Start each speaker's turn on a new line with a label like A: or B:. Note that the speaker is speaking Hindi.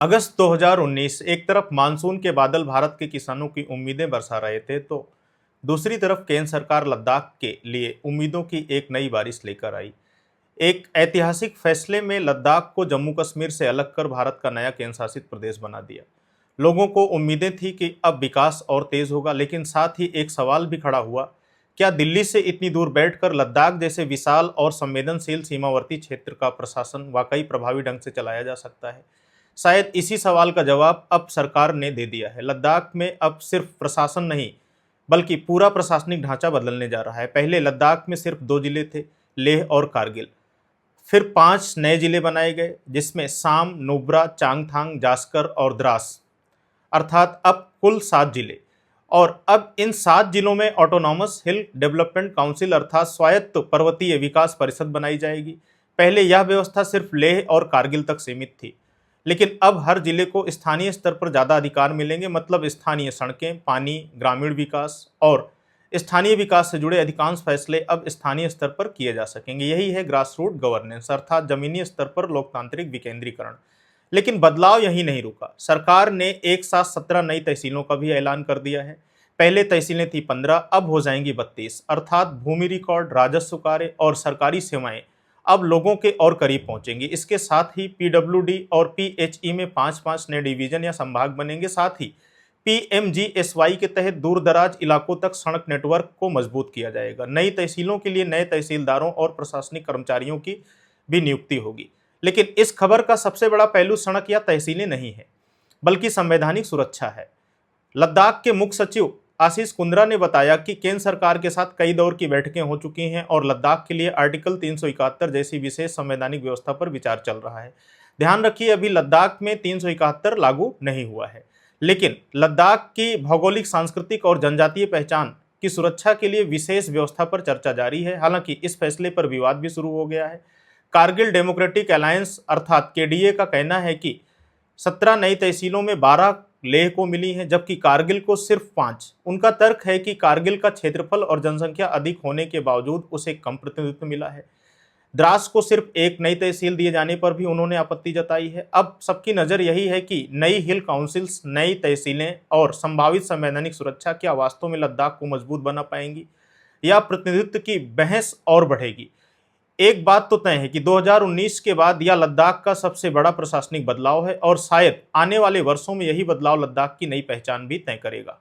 A: अगस्त 2019 एक तरफ मानसून के बादल भारत के किसानों की उम्मीदें बरसा रहे थे, तो दूसरी तरफ केंद्र सरकार लद्दाख के लिए उम्मीदों की एक नई बारिश लेकर आई। एक ऐतिहासिक फैसले में लद्दाख को जम्मू कश्मीर से अलग कर भारत का नया केंद्र शासित प्रदेश बना दिया। लोगों को उम्मीदें थी कि अब विकास और तेज होगा, लेकिन साथ ही एक सवाल भी खड़ा हुआ, क्या दिल्ली से इतनी दूर बैठकर लद्दाख जैसे विशाल और संवेदनशील सीमावर्ती क्षेत्र का प्रशासन वाकई प्रभावी ढंग से चलाया जा सकता है? शायद इसी सवाल का जवाब अब सरकार ने दे दिया है। लद्दाख में अब सिर्फ प्रशासन नहीं, बल्कि पूरा प्रशासनिक ढांचा बदलने जा रहा है। पहले लद्दाख में सिर्फ 2 जिले थे, लेह और कारगिल। फिर 5 नए जिले बनाए गए, जिसमें साम, नुब्रा, चांगथांग, जास्कर और द्रास, अर्थात अब कुल 7 जिले। और अब इन 7 जिलों में ऑटोनॉमस हिल डेवलपमेंट काउंसिल अर्थात स्वायत्त पर्वतीय विकास परिषद बनाई जाएगी। पहले यह व्यवस्था सिर्फ लेह और कारगिल तक सीमित थी, लेकिन अब हर जिले को स्थानीय स्तर पर ज़्यादा अधिकार मिलेंगे। मतलब स्थानीय सड़कें, पानी, ग्रामीण विकास और स्थानीय विकास से जुड़े अधिकांश फैसले अब स्थानीय स्तर पर किए जा सकेंगे। यही है ग्रास रूट गवर्नेंस, अर्थात जमीनी स्तर पर लोकतांत्रिक विकेंद्रीकरण। लेकिन बदलाव यही नहीं रुका। सरकार ने एक साथ 17 नई तहसीलों का भी ऐलान कर दिया है। पहले तहसीलें थी 15, अब हो जाएंगी 32, अर्थात भूमि रिकॉर्ड, राजस्व कार्य और सरकारी सेवाएं अब लोगों के और करीब पहुंचेंगी। इसके साथ ही पीडब्ल्यूडी और पीएचई में 5-5 नए डिवीजन या संभाग बनेंगे। साथ ही पीएमजीएसवाई के तहत दूर दराज इलाकों तक सड़क नेटवर्क को मजबूत किया जाएगा। नई तहसीलों के लिए नए तहसीलदारों और प्रशासनिक कर्मचारियों की भी नियुक्ति होगी। लेकिन इस खबर का सबसे बड़ा पहलू सड़क या तहसीलें नहीं है, बल्कि संवैधानिक सुरक्षा है। लद्दाख के मुख्य सचिव आशीष कुंद्रा ने बताया कि केंद्र सरकार के साथ कई दौर की बैठकें हो चुकी हैं और लद्दाख के लिए आर्टिकल 371 जैसी विशेष संवैधानिक व्यवस्था पर विचार चल रहा है। ध्यान रखिए, अभी लद्दाख में 371 लागू नहीं हुआ है, लेकिन लद्दाख की भौगोलिक, सांस्कृतिक और जनजातीय पहचान की सुरक्षा के लिए विशेष व्यवस्था पर चर्चा जारी है। हालांकि इस फैसले पर विवाद भी शुरू हो गया है। कारगिल डेमोक्रेटिक अलायंस अर्थात केडीए का कहना है कि 17 नई तहसीलों में 12 लेह को मिली हैं, जबकि कारगिल को सिर्फ 5। उनका तर्क है कि कारगिल का क्षेत्रफल और जनसंख्या अधिक होने के बावजूद उसे कम प्रतिनिधित्व मिला है। द्रास को सिर्फ एक नई तहसील दिए जाने पर भी उन्होंने आपत्ति जताई है। अब सबकी नज़र यही है कि नई हिल काउंसिल्स, नई तहसीलें और संभावित संवैधानिक सुरक्षा क्या वास्तव में लद्दाख को मजबूत बना पाएंगी, या प्रतिनिधित्व की बहस और बढ़ेगी। एक बात तो तय है कि 2019 के बाद यह लद्दाख का सबसे बड़ा प्रशासनिक बदलाव है और शायद आने वाले वर्षों में यही बदलाव लद्दाख की नई पहचान भी तय करेगा।